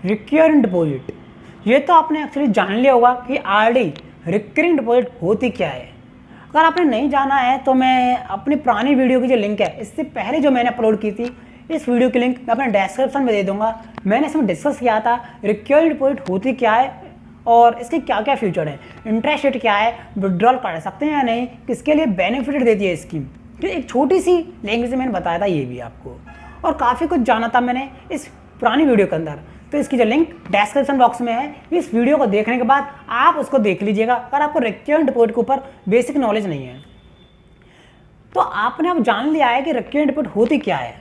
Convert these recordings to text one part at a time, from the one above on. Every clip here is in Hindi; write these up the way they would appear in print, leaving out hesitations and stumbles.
Recurring deposit. ये तो आपने एक्चुअली जान लिया होगा कि आरडी रिकरिंग डिपॉजिट होती क्या है। अगर आपने नहीं जाना है तो मैं अपनी पुरानी वीडियो की जो लिंक है, इससे पहले जो मैंने अपलोड की थी, इस वीडियो की लिंक मैं अपने डिस्क्रिप्शन में दे दूंगा। मैंने इसमें डिस्कस किया था रिकरिंग डिपॉजिट होती क्या है और इसके क्या क्या फ्यूचर है, इंटरेस्ट रेट क्या है, विड्रॉल कर सकते हैं या नहीं, किसके लिए बेनिफिट देती है स्कीम। तो एक छोटी सी लैंग्वेज में मैंने बताया था ये भी आपको, और काफ़ी कुछ जाना था मैंने इस पुरानी वीडियो के अंदर। तो इसकी जो लिंक डिस्क्रिप्शन बॉक्स में है, इस वीडियो को देखने के बाद आप उसको देख लीजिएगा अगर आपको रिकरिंग डिपॉजिट के ऊपर बेसिक नॉलेज नहीं है। तो आपने अब जान लिया है कि रिकरिंग डिपॉजिट होती क्या है,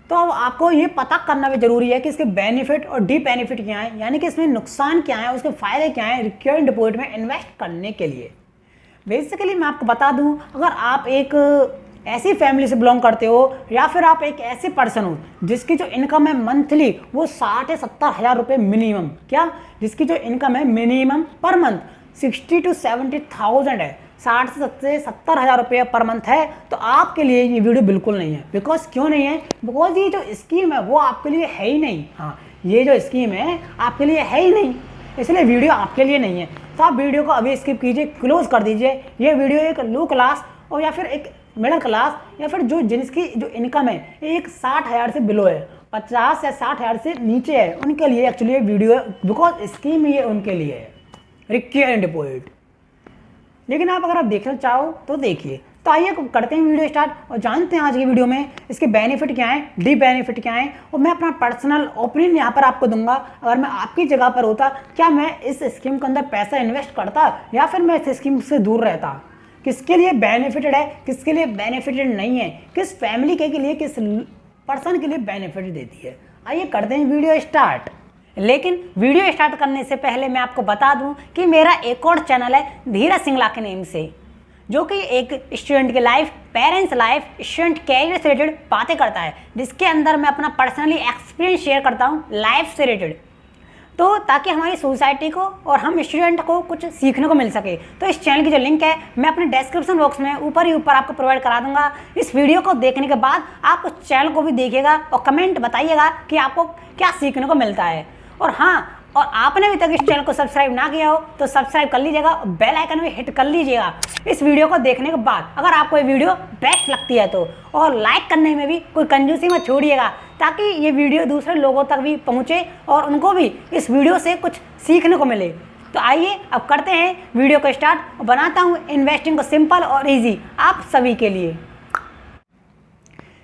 तो अब आपको ये पता करना भी जरूरी है कि इसके बेनिफिट और डी बेनिफिट क्या है, यानी कि इसमें नुकसान क्या है, उसके फायदे क्या हैं रिकरिंग डिपॉजिट में इन्वेस्ट करने के लिए। बेसिकली मैं आपको बता दूं, अगर आप एक ऐसी फैमिली से बिलोंग करते हो या फिर आप एक ऐसे पर्सन हो जिसकी जो इनकम है मंथली वो 60 से 70 हज़ार रुपये मिनिमम, क्या जिसकी जो इनकम है मिनिमम पर मंथ 60 to 70,000 है, 60 से 70 हज़ार रुपये पर मंथ है, तो आपके लिए ये वीडियो बिल्कुल नहीं है। बिकॉज क्यों नहीं है? बिकॉज ये जो स्कीम है वो आपके लिए है ही नहीं। हाँ, ये जो स्कीम है आपके लिए है ही नहीं, इसलिए वीडियो आपके लिए नहीं है। तो आप वीडियो को अभी स्किप कीजिए, क्लोज कर दीजिए। ये वीडियो एक लो क्लास और या फिर एक मिडिल क्लास या फिर जिनकी जो इनकम है एक 60 हज़ार से बिलो है, 50 या 60 हज़ार से नीचे है, उनके लिए एक्चुअली ये वीडियो है। बिकॉज स्कीम ये उनके लिए है रिकरिंग डिपॉजिट। लेकिन अगर आप देखना चाहो तो देखिए। तो आइए करते हैं वीडियो स्टार्ट और जानते हैं आज की वीडियो में इसके बेनिफिट क्या हैं, डी बेनिफिट क्या हैं, और मैं अपना पर्सनल ओपिनियन यहाँ पर आपको दूंगा। अगर मैं आपकी जगह पर होता, क्या मैं इस स्कीम के अंदर पैसा इन्वेस्ट करता या फिर मैं इस स्कीम से दूर रहता, किसके लिए बेनिफिटेड है, किसके लिए बेनिफिटेड नहीं है, किस फैमिली के लिए, किस पर्सन के लिए बेनिफिट देती है। आइए करते हैं वीडियो स्टार्ट। लेकिन वीडियो स्टार्ट करने से पहले मैं आपको बता दूं कि मेरा एक और चैनल है धीरज सिंगला के नेम से, जो कि एक स्टूडेंट की life, parents life, student career से रिलेटेड बातें करता है, जिसके अंदर मैं अपना पर्सनली एक्सपीरियंस शेयर करता हूँ लाइफ से रिलेटेड, तो ताकि हमारी सोसाइटी को और हम स्टूडेंट को कुछ सीखने को मिल सके। तो इस चैनल की जो लिंक है मैं अपने डिस्क्रिप्शन बॉक्स में ऊपर ही ऊपर आपको प्रोवाइड करा दूंगा। इस वीडियो को देखने के बाद आप उस चैनल को भी देखिएगा और कमेंट बताइएगा कि आपको क्या सीखने को मिलता है। और हाँ, और आपने अभी तक इस चैनल को सब्सक्राइब ना किया हो तो सब्सक्राइब कर लीजिएगा और बेल आइकन भी हिट कर लीजिएगा इस वीडियो को देखने के बाद, अगर आपको ये वीडियो बेस्ट लगती है तो। और लाइक करने में भी कोई कंजूसी मत छोड़िएगा, ताकि ये वीडियो दूसरे लोगों तक भी पहुंचे और उनको भी इस वीडियो से कुछ सीखने को मिले। तो आइए अब करते हैं वीडियो को स्टार्ट और बनाता हूँ इन्वेस्टिंग को सिंपल और ईजी आप सभी के लिए।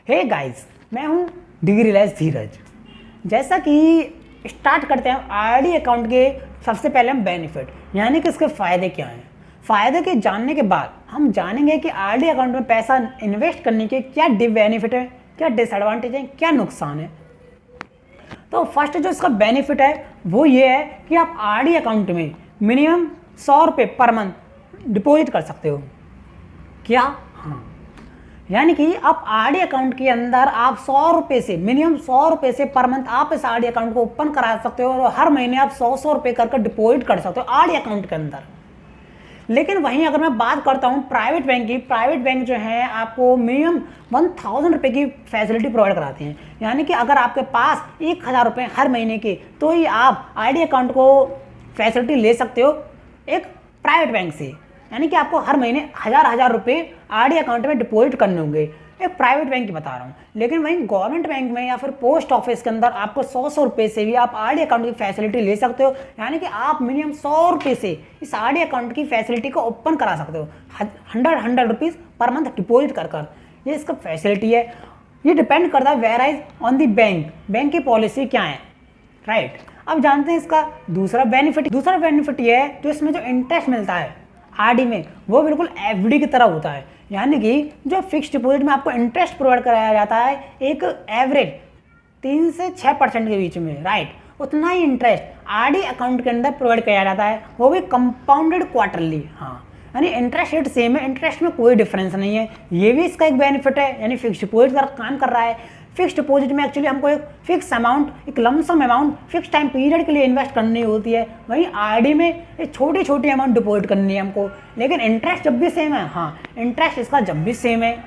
हे गाइस, मैं हूँ डिग्री लेस धीरज। जैसा कि स्टार्ट करते हैं आरडी अकाउंट के, सबसे पहले हम बेनिफिट यानी कि इसके फ़ायदे क्या हैं। फ़ायदे के जानने के बाद हम जानेंगे कि आरडी अकाउंट में पैसा इन्वेस्ट करने के क्या बेनिफिट है, क्या डिसएडवांटेज है, क्या नुकसान है। तो फर्स्ट जो इसका बेनिफिट है वो ये है कि आप आरडी अकाउंट में मिनिमम 100 रुपये पर मंथ डिपॉजिट कर सकते हो। क्या? हाँ, यानी कि आप आरडी अकाउंट के अंदर आप 100 रुपये से, मिनिमम 100 रुपये से पर मंथ आप इस आरडी अकाउंट को ओपन करा सकते हो और हर महीने आप 100 रुपये करके डिपॉजिट कर सकते हो आरडी अकाउंट के अंदर। लेकिन वहीं अगर मैं बात करता हूँ प्राइवेट बैंक की, प्राइवेट बैंक जो है आपको मिनिमम 1000 रुपये की फैसिलिटी प्रोवाइड कराते हैं। यानी कि अगर आपके पास 1000 रुपये हर महीने के, तो ही आप आरडी अकाउंट को फैसिलिटी ले सकते हो एक प्राइवेट बैंक से। यानी कि आपको हर महीने 1000 रुपये आरडी अकाउंट में डिपॉजिट करने होंगे, एक प्राइवेट बैंक की बता रहा हूँ। लेकिन वहीं गवर्नमेंट बैंक में या फिर पोस्ट ऑफिस के अंदर आपको 100 रुपये से भी आप आरडी अकाउंट की फैसिलिटी ले सकते हो। यानी कि आप मिनिमम 100 रुपये से इस आरडी अकाउंट की फैसिलिटी को ओपन करा सकते हो 100 रुपीज़ पर मंथ डिपॉजिट कर। ये इसका फैसिलिटी है। ये डिपेंड करता है वेराइज ऑन दी बैंक की पॉलिसी क्या है, राइट। अब जानते हैं इसका दूसरा बेनिफिट ये है जो इसमें जो इंटरेस्ट मिलता है आरडी में वो बिल्कुल एफडी की तरह होता है। यानी कि जो फिक्स डिपॉजिट में आपको इंटरेस्ट प्रोवाइड कराया जाता है एक एवरेज 3 से 6% के बीच में, राइट, उतना ही इंटरेस्ट आरडी अकाउंट के अंदर प्रोवाइड किया जाता है, वो भी कंपाउंडेड क्वार्टरली। हाँ, यानी इंटरेस्ट रेट सेम है, इंटरेस्ट में कोई डिफरेंस नहीं है। ये भी इसका एक बेनिफिट है, यानी फिक्स डिपॉजिट का काम कर रहा है। फिक्स डिपॉजिट में एक्चुअली हमको एक फिक्स अमाउंट, एक lump sum amount fix time period के लिए इन्वेस्ट करनी होती है। वहीं आरडी में एक छोटी छोटी अमाउंट डिपॉजिट करनी है हमको, लेकिन इंटरेस्ट जब भी सेम है। हाँ, इंटरेस्ट इसका जब भी सेम है।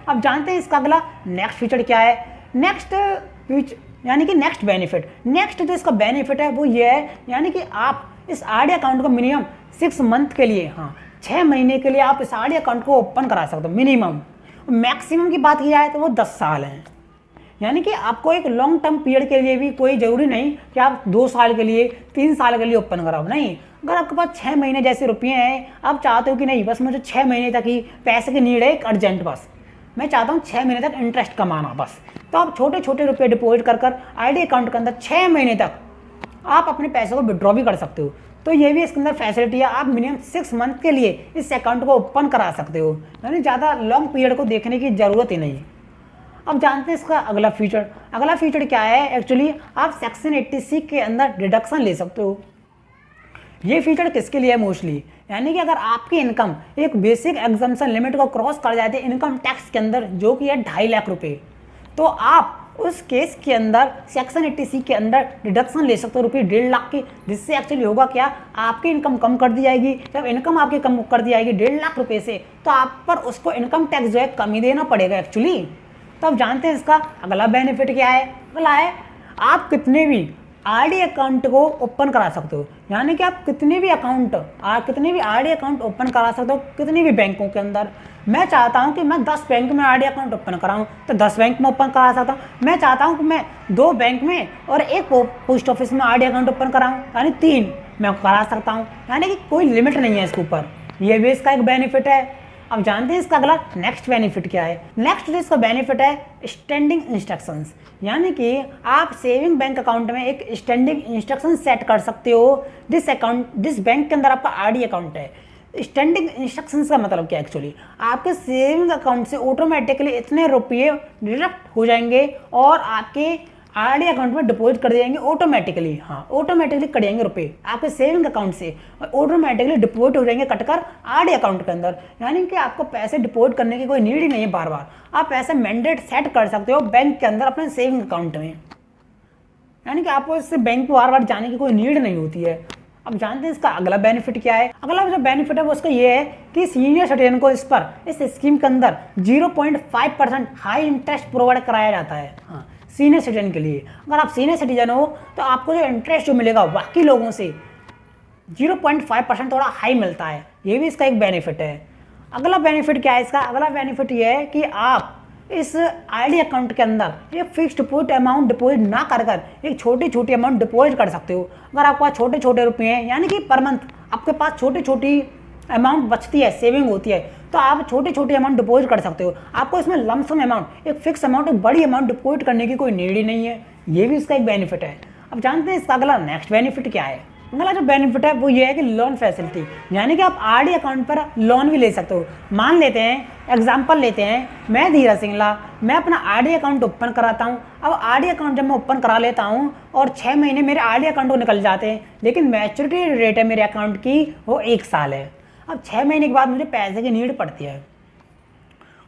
अब जानते हैं इसका अगला नेक्स्ट फीचर क्या है। नेक्स्ट यानी कि नेक्स्ट बेनिफिट, नेक्स्ट जो इसका बेनिफिट है वो ये है, यानी कि आप इस आरडी अकाउंट को मिनिमम 6 मंथ के लिए, हाँ 6 महीने के लिए आप इस आरडी अकाउंट को ओपन करा सकते हो मिनिमम। मैक्सिमम की बात की जाए तो वो 10 साल है। यानी कि आपको एक लॉन्ग टर्म पीरियड के लिए भी कोई ज़रूरी नहीं कि आप 2 साल के लिए 3 साल के लिए ओपन कराओ, नहीं। अगर आपके पास 6 महीने जैसे रुपये हैं, आप चाहते हो कि नहीं बस मुझे 6 महीने तक ही पैसे की नीड है एक अर्जेंट, बस मैं चाहता हूँ 6 महीने तक इंटरेस्ट कमाना बस, तो आप छोटे छोटे रुपये डिपॉजिट कर कर आरडी अकाउंट के अंदर 6 महीने तक आप अपने पैसे को विड्रॉ भी कर सकते हो। तो ये भी इसके अंदर फैसिलिटी है, आप मिनिमम 6 मंथ के लिए इस अकाउंट को ओपन करा सकते हो, यानी ज़्यादा लॉन्ग पीरियड को देखने की ज़रूरत ही नहीं। अब जानते हैं इसका अगला फीचर। अगला फीचर क्या है, एक्चुअली आप सेक्शन 80C के अंदर डिडक्शन ले सकते हो। ये फीचर किसके लिए है मोस्टली, यानी कि अगर आपकी इनकम एक बेसिक एग्जम्पशन लिमिट को क्रॉस कर जाती है इनकम टैक्स के अंदर, जो कि है 2.5 लाख रुपये, तो आप उस केस के अंदर सेक्शन 80C के अंदर डिडक्शन ले सकते हो रुपये 1.5 लाख की, जिससे एक्चुअली होगा क्या, आपकी इनकम कम कर दी जाएगी। जब इनकम आपकी कम कर दी जाएगी 1.5 लाख रुपये से, तो आप पर उसको इनकम टैक्स जो है कम ही देना पड़ेगा एक्चुअली। तो आप जानते हैं इसका अगला बेनिफिट क्या है। अगला है आप कितने भी आरडी अकाउंट को ओपन करा सकते हो, यानी कि आप कितने भी आरडी अकाउंट ओपन करा सकते हो कितनी भी बैंकों के अंदर। मैं चाहता हूं कि मैं 10 बैंक में आरडी अकाउंट ओपन कराऊं तो 10 बैंक में ओपन करा सकता हूं। मैं चाहता हूं कि मैं 2 बैंक में और 1 पोस्ट ऑफिस में आरडी अकाउंट ओपन कराऊं, यानी 3 मैं करा सकता हूं, यानी कि कोई लिमिट नहीं है इसके ऊपर। ये भी इसका एक बेनिफिट है। अब जानते हैं इसका अगला नेक्स्ट बेनिफिट क्या है। नेक्स्ट जो इसका बेनिफिट है स्टैंडिंग इंस्ट्रक्शंस, यानी कि आप सेविंग बैंक अकाउंट में एक स्टैंडिंग इंस्ट्रक्शन सेट कर सकते हो जिस बैंक के अंदर आपका आरडी अकाउंट है। स्टैंडिंग इंस्ट्रक्शंस का मतलब क्या है, एक्चुअली आपके सेविंग अकाउंट से ऑटोमेटिकली इतने रुपये डिडक्ट हो जाएंगे और आपके आरडी अकाउंट में डिपॉजिट कर देंगे ऑटोमेटिकली। हाँ, ऑटोमेटिकली कट जाएंगे रुपये आपके सेविंग अकाउंट से, ऑटोमेटिकली डिपॉजिट हो जाएंगे कटकर आरडी अकाउंट के अंदर। यानी कि आपको पैसे डिपॉजिट करने की कोई नीड ही नहीं है बार बार, आप पैसे मैंडेट सेट कर सकते हो बैंक के अंदर अपने सेविंग अकाउंट में, यानी कि आपको इससे बैंक को बार बार जाने की कोई नीड नहीं होती है। अब जानते हैं इसका अगला बेनिफिट क्या है। अगला जो बेनिफिट है वो उसका ये है कि सीनियर सिटीजन को इस स्कीम के अंदर 0.5% हाई इंटरेस्ट प्रोवाइड कराया जाता है। हाँ, सीनियर सिटीजन के लिए। अगर आप सीनियर सिटीजन हो तो आपको जो इंटरेस्ट जो मिलेगा बाकी लोगों से 0.5% थोड़ा हाई मिलता है, ये भी इसका एक बेनिफिट है। अगला बेनिफिट क्या है इसका, अगला बेनिफिट ये है कि आप इस आरडी अकाउंट के अंदर एक फिक्स्ड डिपॉजिट अमाउंट डिपॉजिट ना कर एक छोटी छोटी अमाउंट डिपॉजिट कर सकते हो। अगर आपके पास छोटे छोटे रुपये हैं, यानी कि पर मंथ आपके पास छोटी छोटी अमाउंट बचती है, सेविंग होती है, तो आप छोटी छोटी अमाउंट डिपॉजिट कर सकते हो। आपको इसमें लमसम अमाउंट, एक फिक्स अमाउंट, एक बड़ी अमाउंट डिपॉजिट करने की कोई नीड ही नहीं है, ये भी इसका एक बेनिफिट है। अब जानते हैं इसका अगला नेक्स्ट बेनिफिट क्या है। अगला जो बेनिफिट है वो ये है कि लोन फैसिलिटी, यानी कि आप आरडी अकाउंट पर लोन भी ले सकते हो। मान लेते हैं, एग्जांपल लेते हैं, मैं धीरज सिंगला, मैं अपना आरडी अकाउंट ओपन कराता हूं। अब आरडी अकाउंट जब मैं ओपन करा लेता हूं और 6 महीने मेरे आरडी अकाउंट को निकल जाते हैं, लेकिन मैच्योरिटी रेट है मेरे अकाउंट की वो 1 साल है। अब 6 महीने के बाद मुझे पैसे की नीड पड़ती है,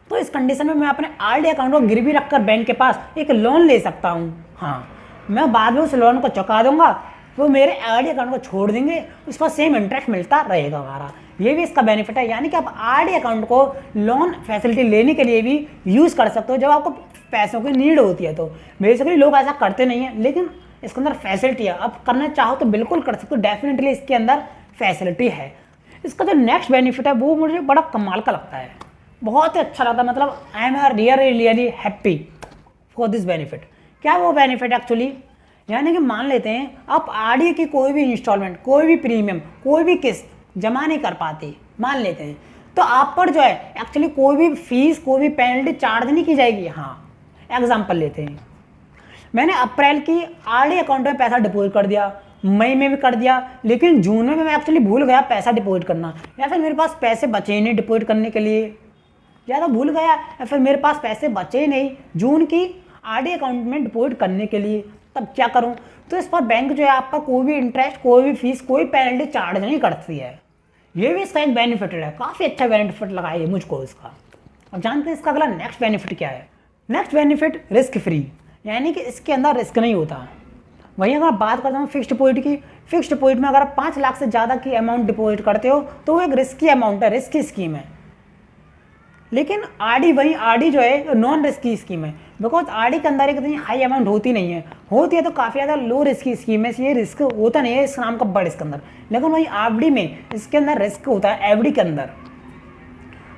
तो इस कंडीशन में मैं अपने आरडी अकाउंट को गिरवी रखकर बैंक के पास एक लोन ले सकता हूँ। हाँ, मैं बाद में उस लोन को चुका दूंगा, वो मेरे आरडी अकाउंट को छोड़ देंगे, उसका सेम इंटरेस्ट मिलता रहेगा हमारा। ये भी इसका बेनिफिट है, यानी कि आप आरडी अकाउंट को लोन फैसिलिटी लेने के लिए भी यूज़ कर सकते हो जब आपको पैसों की नीड होती है। तो बेसिकली लोग ऐसा करते नहीं हैं, लेकिन इसके अंदर फैसिलिटी है, आप करना चाहो तो बिल्कुल कर सकते हो, डेफिनेटली इसके अंदर फैसिलिटी है। इसका जो नेक्स्ट बेनिफिट है वो मुझे बड़ा कमाल का लगता है, बहुत ही अच्छा लगता है, मतलब I am really happy for this benefit. क्या वो बेनिफिट एक्चुअली, यानी कि मान लेते हैं आप आरडी की कोई भी इंस्टॉलमेंट, कोई भी प्रीमियम, कोई भी किस्त जमा नहीं कर पाते, मान लेते हैं, तो आप पर जो है एक्चुअली कोई भी फीस, कोई भी पेनल्टी चार्ज नहीं की जाएगी। हाँ, एग्जांपल लेते हैं, मैंने अप्रैल की आरडी अकाउंट में पैसा डिपॉजिट कर दिया, मई में भी कर दिया, लेकिन जून में मैं एक्चुअली भूल गया पैसा डिपॉजिट करना, या फिर मेरे पास पैसे बचे ही नहीं डिपॉजिट करने के लिए, या तो भूल गया या फिर मेरे पास पैसे बचे ही नहीं जून की आरडी अकाउंट में डिपॉजिट करने के लिए, तब क्या करूं। तो इस पर बैंक जो है आपका कोई भी इंटरेस्ट, कोई भी फीस, कोई पेनल्टी चार्ज नहीं करती है। ये भी इसका एक बेनिफिट है, काफ़ी अच्छा बेनिफिट लगा है मुझको इसका। अब जानते हैं इसका अगला नेक्स्ट बेनिफिट क्या है। नेक्स्ट बेनिफिट रिस्क फ्री, यानी कि इसके अंदर रिस्क नहीं होता। वहीं अगर बात करता हूँ फिक्स्ड डिपॉजिट की, फिक्स्ड डिपॉजिट में अगर आप 5 लाख से ज़्यादा की अमाउंट डिपॉजिट करते हो तो वो एक रिस्की अमाउंट है, रिस्की स्कीम है। लेकिन आरडी, वहीं आरडी जो है नॉन रिस्की स्कीम है, बिकॉज आरडी के अंदर एक इतनी हाई अमाउंट होती नहीं है, होती है तो काफ़ी ज़्यादा लो रिस्क की स्कीम है, इसलिए रिस्क होता नहीं है इस नाम का बड़ इसके अंदर। लेकिन वही एफडी में इसके अंदर रिस्क होता है एफडी के अंदर।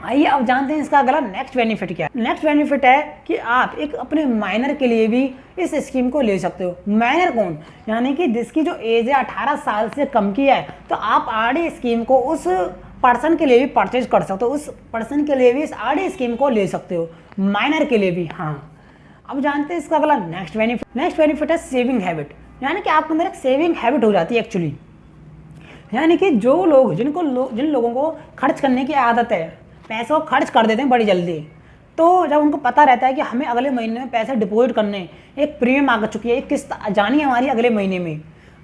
आइए अब जानते हैं इसका अगला नेक्स्ट बेनिफिट क्या है। नेक्स्ट बेनिफिट है कि आप एक अपने माइनर के लिए भी इस स्कीम को ले सकते हो। माइनर कौन, यानी कि जिसकी जो एज है 18 साल से कम की है, तो आप आरडी स्कीम को उस पर्सन के लिए भी परचेज कर सकते हो, उस पर्सन के लिए भी इस आरडी स्कीम को ले सकते हो, माइनर के लिए भी। हाँ, अब जानते हैं इसका अगला नेक्स्ट बेनिफिट। नेक्स्ट बेनिफिट है सेविंग हैबिट, यानी कि आपके अंदर एक सेविंग हैबिट हो जाती है एक्चुअली। यानी कि जो लोग जिन लोगों को खर्च करने की आदत है, पैसों को खर्च कर देते हैं बड़ी जल्दी, तो जब उनको पता रहता है कि हमें अगले महीने में पैसे डिपॉजिट करने, एक प्रीमियम आ चुकी है, एक किस्त जानी है हमारी अगले महीने में,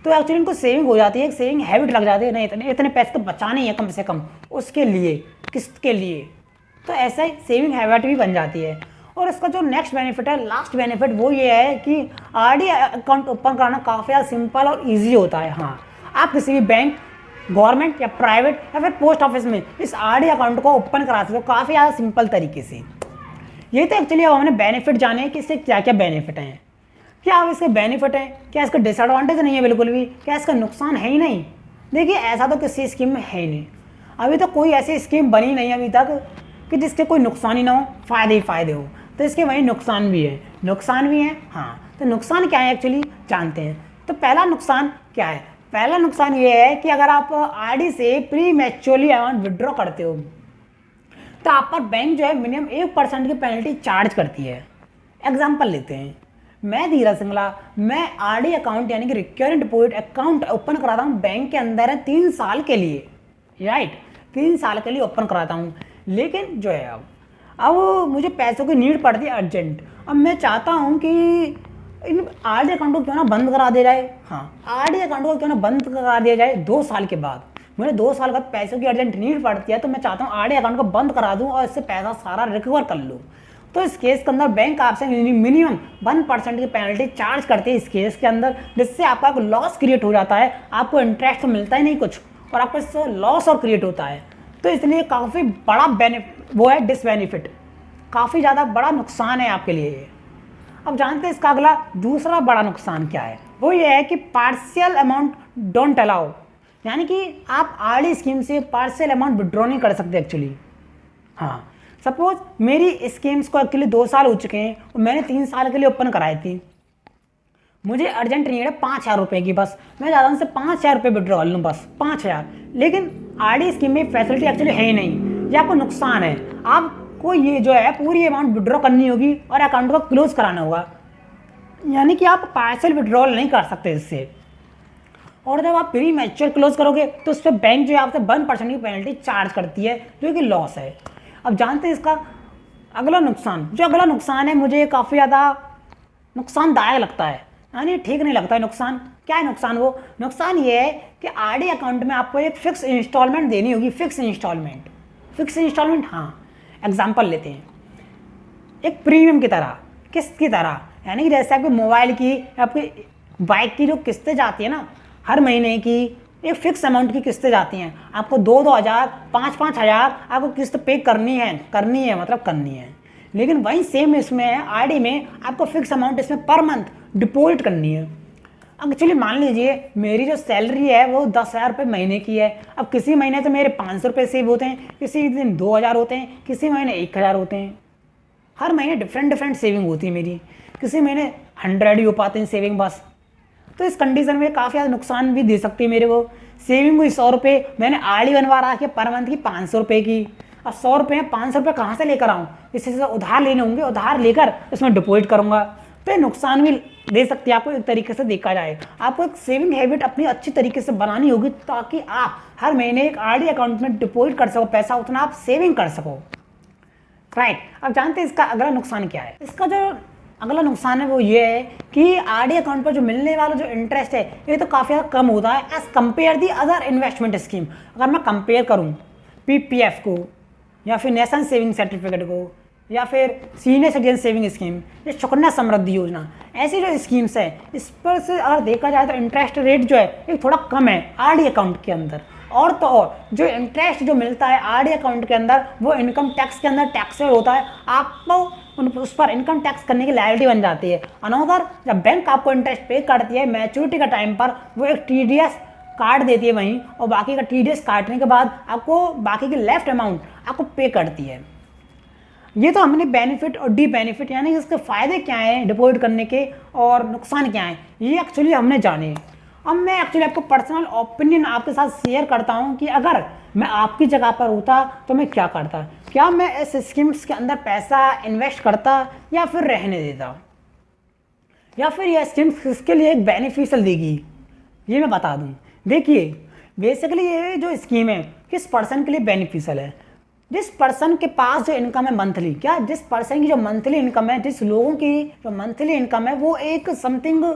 तो एक्चुअली इनको सेविंग हो जाती है, एक सेविंग हैबिट लग जाती है, नहीं इतने पैसे तो बचाने ही है कम से कम उसके लिए, किस्त के लिए, तो ऐसा ही सेविंग हैबिट भी बन जाती है। और इसका जो नेक्स्ट बेनिफिट है, लास्ट बेनिफिट, वो ये है कि आरडी अकाउंट ओपन कराना काफ़ी ज़्यादा सिंपल और ईजी होता है। हाँ, आप किसी भी बैंक, गवर्नमेंट या प्राइवेट या फिर पोस्ट ऑफिस में इस आरडी अकाउंट को ओपन करा सकते हो काफ़ी ज़्यादा सिंपल तरीके से। ये तो एक्चुअली अब हमने बेनिफिट जाने कि इससे क्या क्या बेनिफिट हैं, क्या अब इसके बेनिफिट हैं, क्या इसका डिसएडवांटेज नहीं है बिल्कुल भी, क्या इसका नुकसान है ही नहीं। देखिए ऐसा तो किसी स्कीम में है ही नहीं, अभी तो कोई ऐसी स्कीम बनी नहीं अभी तक कि जिसके कोई नुकसान ही ना हो, फ़ायदे ही फ़ायदे हो। तो इसके वही नुकसान भी है, हाँ। तो नुकसान क्या है एक्चुअली जानते हैं। तो पहला नुकसान क्या है, पहला नुकसान ये है कि अगर आप आरडी से प्री मैच्योरली अमाउंट विड्रॉ करते हो तो आप पर बैंक जो है मिनिमम 1% की पेनल्टी चार्ज करती है। एग्जाम्पल लेते हैं, मैं धीरज सिंगला, मैं आरडी अकाउंट यानी कि रिकरिंग डिपॉजिट अकाउंट ओपन कराता हूँ बैंक के अंदर है 3 साल के लिए, राइट, 3 साल के लिए ओपन कराता हूँ। लेकिन जो है अब मुझे पैसों की नीड पड़ती है अर्जेंट। अब मैं चाहता हूँ कि इन आरडी अकाउंट को क्यों ना बंद करा दिया जाए। हाँ, आरडी अकाउंट को क्यों ना बंद करा दिया जाए 2 साल के बाद। मुझे 2 साल बाद पैसों की अर्जेंट नीड पड़ती है, तो मैं चाहता हूँ आरडी अकाउंट को बंद करा दूँ और इससे पैसा सारा रिकवर कर लूँ। तो इस केस के अंदर बैंक आपसे मिनिमम 1% की पेनल्टी चार्ज करती है इस केस के अंदर, जिससे आपका एक लॉस क्रिएट हो जाता है। आपको इंटरेस्ट तो मिलता ही नहीं कुछ, और आपको इससे लॉस और क्रिएट होता है। तो इसलिए काफ़ी बड़ा वो है डिसबेनिफिट, काफ़ी ज़्यादा बड़ा नुकसान है आपके लिए ये। अब जानते हैं इसका अगला दूसरा बड़ा नुकसान क्या है। वो ये है कि पार्शियल अमाउंट डोंट अलाउ, यानी कि आप आरडी स्कीम से पार्शियल अमाउंट विड्रॉ नहीं कर सकते एक्चुअली। हाँ, सपोज मेरी स्कीम्स को एक्चुअली 2 साल हो चुके हैं और मैंने 3 साल के लिए ओपन कराई थी, मुझे अर्जेंट नीड है 5,000 रुपये की, बस मैं ज़्यादा उनसे 5,000 रुपये विड्रॉ कर लूँ, बस 5,000। लेकिन आरडी स्कीम में फैसिलिटी एक्चुअली है ही नहीं, ये आपको नुकसान है। आपको ये जो है पूरी अमाउंट विड्रॉ करनी होगी और अकाउंट को क्लोज कराना होगा, यानी कि आप पार्शियल विड्रॉल नहीं कर सकते इससे। और जब आप प्री मैच्योर क्लोज करोगे तो उस पर बैंक जो है आपसे 1% की पेनल्टी चार्ज करती है, जो कि लॉस है। अब जानते हैं इसका अगला नुकसान। जो अगला नुकसान है मुझे काफ़ी ज़्यादा नुकसानदायक लगता है, यानी ठीक नहीं लगता है नुकसान। क्या है नुकसान? वो नुकसान ये है कि आरडी अकाउंट में आपको एक फिक्स इंस्टॉलमेंट देनी होगी, फिक्स इंस्टॉलमेंट। हाँ, एग्जांपल लेते हैं, एक प्रीमियम की तरह, किस्त की तरह, यानी कि जैसे आपके मोबाइल की, आपकी बाइक की जो किस्तें जाती है ना हर महीने की, एक फिक्स अमाउंट की किस्तें जाती हैं, आपको 2-2 हज़ार 5-5 हज़ार आपको किस्त पे करनी है। लेकिन वही सेम इसमें है, आरडी में आपको फिक्स अमाउंट इसमें पर मंथ डिपॉजिट करनी है। एक्चुअली मान लीजिए मेरी जो सैलरी है वो 10,000 रुपये महीने की है। अब किसी महीने तो मेरे 500 रुपये सेव होते हैं, किसी दिन 2,000 होते हैं, किसी महीने 1,000 होते हैं। हर महीने डिफरेंट सेविंग होती है मेरी, किसी महीने 100 ही हो पाते हैं सेविंग बस। तो इस कंडीशन में काफ़ी ज़्यादा नुकसान भी दे सकती है मेरे को। सेविंग हुई 100 रुपये, मैंने आरडी बनवा रहा है पर मंथ की 500 रुपये की। अब 100 रुपये में 500 रुपये कहाँ से लेकर आऊँ? इससे उधार लेने होंगे, उधार लेकर इसमें डिपॉजिट करूँगा, तो नुकसान भी दे सकती है आपको। एक तरीके से देखा जाए, आपको एक सेविंग हैबिट अपनी अच्छी तरीके से बनानी होगी, ताकि आप हर महीने एक आरडी अकाउंट में डिपॉजिट कर सको पैसा, उतना आप सेविंग कर सको, राइट। अब जानते हैं इसका अगला नुकसान क्या है। इसका जो अगला नुकसान है वो ये है कि आरडी अकाउंट पर जो मिलने वाला जो इंटरेस्ट है ये तो काफ़ी ज़्यादा कम होता है as compare the other investment scheme. अगर मैं कंपेयर करूँ पीपीएफ को, या फिर नेशनल सेविंग सर्टिफिकेट को, या फिर सीनियर सिटीजन सेविंग स्कीम, या सुकन्या समृद्धि योजना, ऐसी जो स्कीम्स है इस पर से अगर देखा जाए तो इंटरेस्ट रेट जो है ये थोड़ा कम है आरडी अकाउंट के अंदर। और तो और जो इंटरेस्ट जो मिलता है आरडी अकाउंट के अंदर वो इनकम टैक्स के अंदर टैक्सेबल होता है। आपको उस पर इनकम टैक्स करने की लायबिलिटी बन जाती है। अनदर, जब बैंक आपको इंटरेस्ट पे करती है मैच्योरिटी का टाइम पर, वो एक TDS काट देती है वहीं, और बाकी का TDS काटने के बाद आपको बाकी की लेफ्ट अमाउंट आपको पे करती है। ये तो हमने बेनिफिट और डी बेनिफिट यानी कि इसके फ़ायदे क्या हैं डिपॉजिट करने के और नुकसान क्या हैं, ये एक्चुअली हमने जाने। अब मैं एक्चुअली आपको पर्सनल ओपिनियन आपके साथ शेयर करता हूँ कि अगर मैं आपकी जगह पर होता तो मैं क्या करता। क्या मैं इस स्कीम्स के अंदर पैसा इन्वेस्ट करता या फिर रहने देता, या फिर यह स्कीम्स किसके लिए एक बेनिफिशियल देगी, ये मैं बता दूँ। देखिए, बेसिकली ये जो स्कीम है किस पर्सन के लिए बेनिफिशियल है। जिस पर्सन के पास जो इनकम है मंथली, क्या जिस पर्सन की जो मंथली इनकम है, जिस लोगों की जो मंथली इनकम है वो एक समथिंग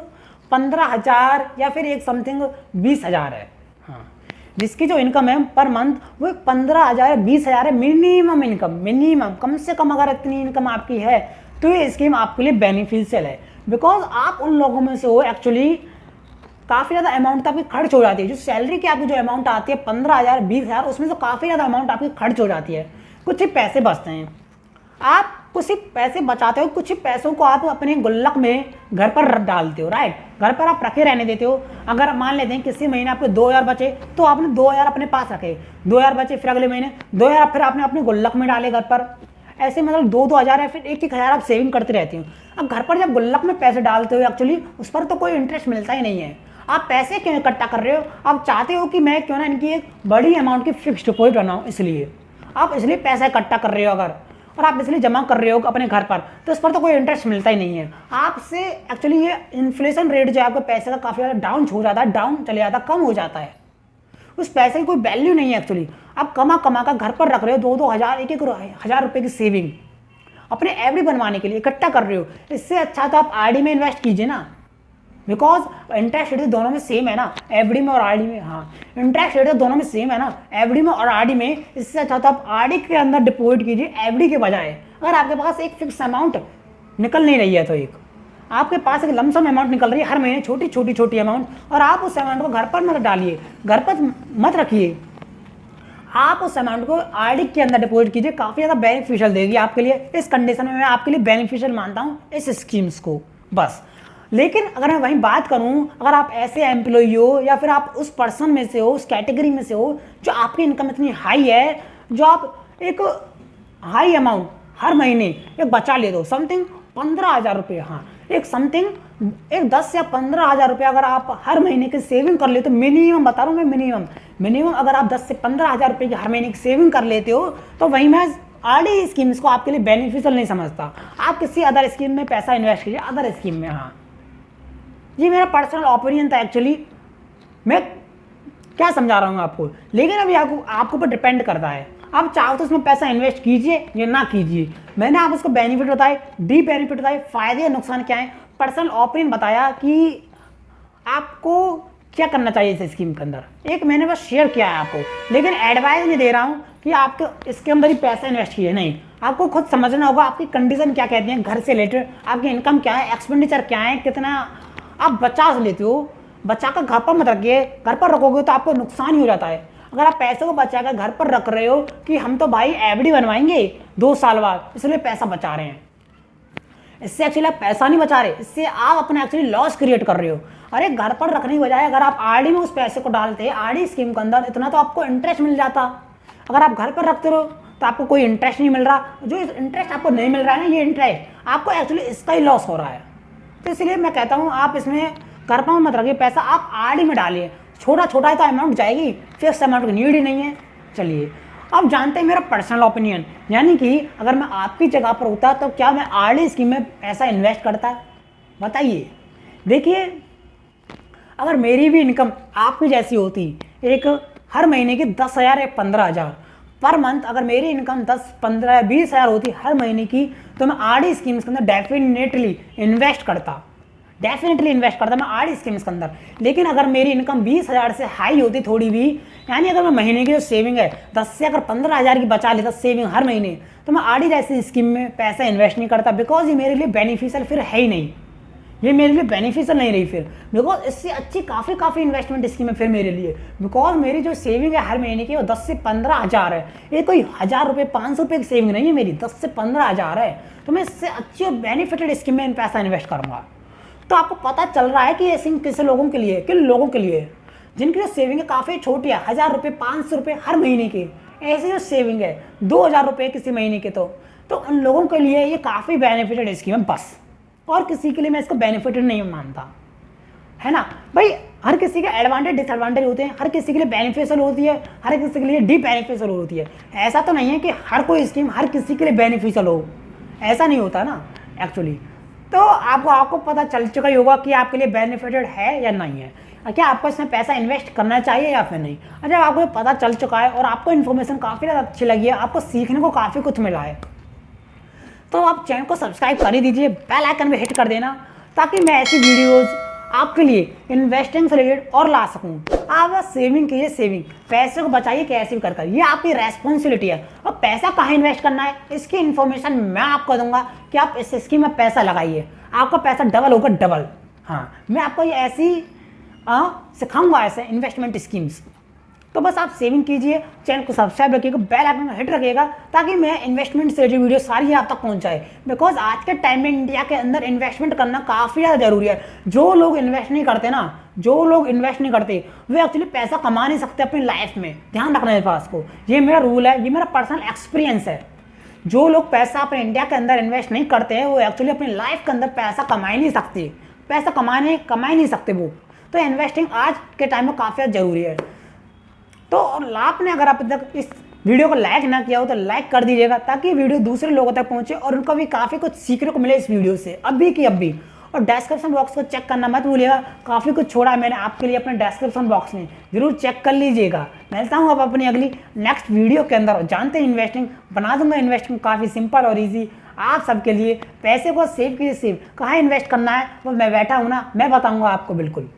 15,000 या फिर एक समथिंग 20,000 है। हाँ, जिसकी जो इनकम है पर मंथ वो 15,000 या 20,000 है मिनिमम इनकम, मिनिमम कम से कम अगर इतनी इनकम आपकी है तो ये स्कीम आपके लिए बेनिफिशियल है। बिकॉज आप उन लोगों में से हो एक्चुअली काफ़ी ज़्यादा अमाउंट आपकी खर्च हो जाती है। जो सैलरी की आपकी जो अमाउंट आती है 15,000 20,000, उसमें से काफ़ी ज़्यादा अमाउंट आपकी खर्च हो जाती है। कुछ ही पैसे बचते हैं, आप कुछ ही पैसे बचाते हो, कुछ ही पैसों को आप अपने गुल्लक में घर पर डालते हो, राइट। घर पर आप रखे रहने देते हो। अगर मान लेते हैं किसी महीने आपके 2,000 बचे तो आपने 2,000 अपने पास रखे, 2,000 बचे, फिर अगले महीने 2,000 फिर आपने अपने गुल्लक में डाले घर पर। ऐसे मतलब 2-2 हज़ार या फिर 1-1 हज़ार आप सेविंग करते रहती हो। अब घर पर जब गुल्लक में पैसे डालते हो एक्चुअली उस पर तो कोई इंटरेस्ट मिलता ही नहीं है। आप पैसे क्यों इकट्ठा कर रहे हो, आप चाहते हो कि मैं क्यों ना इनकी एक बड़ी अमाउंट की फिक्स्ड डिपॉजिट बनाऊँ, इसलिए आप इसलिए पैसा इकट्ठा कर रहे हो अगर, और आप इसलिए जमा कर रहे हो अपने घर पर, तो इस पर तो कोई इंटरेस्ट मिलता ही नहीं है आपसे। एक्चुअली ये इन्फ्लेशन रेट जो है आपके पैसे का काफ़ी ज़्यादा डाउन हो जाता है, डाउन चले जाता है, कम हो जाता है। उस पैसे की कोई वैल्यू नहीं है एक्चुअली। आप कमा कर घर पर रख रहे हो 2-2 हज़ार 1-1 हज़ार रुपये की सेविंग अपने एफडी बनवाने के लिए इकट्ठा कर रहे हो। इससे अच्छा तो आप आरडी में इन्वेस्ट कीजिए ना, बिकॉज इंटरेस्ट रेट दोनों में सेम है ना, एफडी में और आरडी में। हाँ, इंटरेस्ट रेट दोनों में सेम है ना, एफडी में और आरडी में। इससे अच्छा तो आप आरडी के अंदर डिपॉजिट कीजिए एफडी के बजाय। अगर आपके पास एक फिक्स अमाउंट निकल नहीं रही है तो एक आपके पास एक लमसम अमाउंट निकल रही है हर महीने, छोटी अमाउंट, और आप उस अमाउंट को घर पर मत डालिए, घर पर मत रखिए, आप उस अमाउंट को आरडी के अंदर डिपॉजिट कीजिए। काफ़ी ज़्यादा बेनिफिशियल देगी आपके लिए। इस कंडीशन में मैं आपके लिए बेनिफिशियल मानता हूँ इस स्कीम्स को बस। लेकिन अगर मैं वहीं बात करूं, अगर आप ऐसे एम्प्लॉई हो या फिर आप उस पर्सन में से हो, उस कैटेगरी में से हो जो आपकी इनकम इतनी हाई है, जो आप एक हाई अमाउंट हर महीने एक बचा ले दो, समथिंग 15,000 रुपये, हाँ एक समथिंग एक 10 या 15,000 रुपये अगर आप हर महीने की सेविंग कर लेते हो, मिनिमम बता रहा हूँ मैं, मिनिमम अगर आप 10 से 15,000 रुपये की हर महीने की सेविंग कर लेते हो तो वहीं मैं आरडी स्कीम्स को आपके लिए बेनिफिशियल नहीं समझता। आप किसी अदर स्कीम में पैसा इन्वेस्ट कीजिए, अदर स्कीम में। हाँ, ये मेरा पर्सनल ओपिनियन था एक्चुअली, मैं क्या समझा रहा हूँ आपको। लेकिन अभी आपको ऊपर डिपेंड करता है, आप चाहो तो उसमें पैसा इन्वेस्ट कीजिए या ना कीजिए। मैंने आप उसको बेनिफिट बताए, डी बेनिफिट बताए, फायदे या नुकसान क्या है, पर्सनल ओपिनियन बताया कि आपको क्या करना चाहिए इस स्कीम के अंदर। एक मैंने बस शेयर किया है आपको, लेकिन एडवाइस नहीं दे रहा हूँ कि आपको इसके अंदर ही पैसा इन्वेस्ट कीजिए, नहीं। आपको खुद समझना होगा आपकी कंडीशन क्या कहती है, घर से रिलेटेड आपकी इनकम क्या है, एक्सपेंडिचर क्या है, कितना आप बचा लेते हो। बचा कर घर पर मत रखिए, घर पर रखोगे तो आपको नुकसान ही हो जाता है। अगर आप पैसे को बचा कर घर पर रख रहे हो कि हम तो भाई एफडी बनवाएंगे 2 साल बाद, इसलिए पैसा बचा रहे हैं, इससे एक्चुअली आप पैसा नहीं बचा रहे, इससे आप अपना एक्चुअली लॉस क्रिएट कर रहे हो। अरे घर पर रखने की बजाय अगर आप आरडी में उस पैसे को डालते, आरडी स्कीम के अंदर, इतना तो आपको इंटरेस्ट मिल जाता। अगर आप घर पर रखते रहो तो आपको कोई इंटरेस्ट नहीं मिल रहा। जो इंटरेस्ट आपको नहीं मिल रहा है ना, ये इंटरेस्ट आपको एक्चुअली इसका ही लॉस हो रहा है। तो इसलिए मैं कहता हूँ आप इसमें घर पर मत रखिए पैसा, आप आरडी में डालिए। छोटा है तो अमाउंट जाएगी, फिक्स अमाउंट की नीड ही नहीं है। चलिए, अब जानते हैं मेरा पर्सनल ओपिनियन, यानी कि अगर मैं आपकी जगह पर होता तो क्या मैं आरडी स्कीम में पैसा इन्वेस्ट करता, बताइए। देखिए, अगर मेरी भी इनकम आपकी जैसी होती, एक हर महीने की 10,000 या 15,000 पर मंथ, अगर मेरी इनकम 10, 15 या 20,000 होती हर महीने की, तो मैं आरडी स्कीम्स के अंदर डेफिनेटली इन्वेस्ट करता मैं आरडी स्कीम्स के अंदर। लेकिन अगर मेरी इनकम 20,000 से हाई होती थोड़ी भी, यानी अगर मैं महीने की जो सेविंग है 10 से अगर 15,000 की बचा लेता सेविंग हर महीने, तो मैं आरडी जैसी स्कीम में पैसा इन्वेस्ट नहीं करता। बिकॉज ये मेरे लिए बेनिफिशियल फिर है ही नहीं, ये मेरे लिए बेनिफिशियल नहीं रही फिर। बिकॉज इससे अच्छी काफ़ी इन्वेस्टमेंट स्कीम है फिर मेरे लिए। बिकॉज मेरी जो सेविंग है हर महीने की वो 10 से 15,000 है। ये कोई 1,000 रुपये 500 रुपये की सेविंग नहीं है मेरी, 10 से 15,000 है। तो मैं इससे अच्छी और बेनिफिटेड स्कीम में पैसा इन्वेस्ट करूँगा। तो आपको पता चल रहा है कि ये स्कीम किस लोगों के लिए, किन लोगों के लिए, जिनकी जो सेविंग है काफ़ी छोटी है, 1000 रुपये 500 रुपये हर महीने की, ऐसी जो सेविंग है 2000 रुपये किसी महीने के, तो उन लोगों के लिए ये काफ़ी बेनिफिटेड स्कीम है बस। और किसी के लिए मैं इसको बेनिफिटेड नहीं मानता, है ना भाई। हर किसी के एडवांटेज डिसएडवांटेज होते हैं, हर किसी के लिए बेनिफिशियल होती है, हर किसी के लिए डी बेनिफिशियल होती है। ऐसा तो नहीं है कि हर कोई स्कीम हर किसी के लिए बेनिफिशियल हो, ऐसा नहीं होता ना एक्चुअली। तो आपको पता चल चुका ही होगा कि आपके लिए बेनिफिटेड है या नहीं है, क्या आपको इसमें पैसा इन्वेस्ट करना चाहिए या फिर नहीं। जब आपको पता चल चुका है और आपको इन्फॉर्मेशन काफ़ी ज़्यादा अच्छी लगी है, आपको सीखने को काफ़ी कुछ मिला है, तो आप चैनल को सब्सक्राइब कर ही दीजिए, बेल आइकन पे हिट कर देना, ताकि मैं ऐसी वीडियोज़ आपके लिए इन्वेस्टिंग से रिलेटेड और ला सकूं। आप बस सेविंग कीजिए, सेविंग, पैसे को बचाइए कैसे भी कर, ये आपकी रेस्पॉन्सिबिलिटी है। और पैसा कहाँ इन्वेस्ट करना है इसकी इन्फॉर्मेशन मैं आपको दूंगा कि आप इस स्कीम में पैसा लगाइए, आपका पैसा डबल होगा, डबल। हाँ, मैं आपको ये ऐसी सिखाऊंगा ऐसे इन्वेस्टमेंट स्कीम्स। तो बस आप सेविंग कीजिए, चैनल को सब्सक्राइब रखिएगा, बेल आइकन हिट रखिएगा, ताकि मैं इन्वेस्टमेंट से रिलेटेड वीडियो सारी आप तक पहुंचाए। बिकॉज आज के टाइम में इंडिया के अंदर इन्वेस्टमेंट करना काफ़ी ज़्यादा जरूरी है। जो लोग इन्वेस्ट नहीं करते ना, जो लोग इन्वेस्ट नहीं करते वे एक्चुअली पैसा कमा नहीं सकते अपनी लाइफ में। ध्यान रखना है पास को, ये मेरा रूल है, ये मेरा पर्सनल एक्सपीरियंस है। जो लोग पैसा अपने इंडिया के अंदर इन्वेस्ट नहीं करते हैं वो एक्चुअली अपनी लाइफ के अंदर पैसा कमा ही नहीं सकते, पैसा कमा नहीं सकते वो। तो इन्वेस्टिंग आज के टाइम में काफ़ी ज़्यादा जरूरी है। तो आपने अगर अब तक इस वीडियो को लाइक ना किया हो तो लाइक कर दीजिएगा, ताकि वीडियो दूसरे लोगों तक पहुंचे और उनको भी काफ़ी कुछ सीखने को मिले इस वीडियो से, अभी की अभी। और डिस्क्रिप्शन बॉक्स को चेक करना मत भूलिएगा, काफ़ी कुछ छोड़ा है मैंने आपके लिए अपने डिस्क्रिप्शन बॉक्स में, जरूर चेक कर लीजिएगा। मिलता हूँ अब अपनी अगली नेक्स्ट वीडियो के अंदर। जानते हैं इन्वेस्टिंग, बना दूंगा इन्वेस्टिंग काफ़ी सिंपल और ईजी आप सबके लिए। पैसे को सेव कीजिए, सेव कहाँ इन्वेस्ट करना है वो मैं बैठा हूँ ना, मैं बताऊँगा आपको बिल्कुल।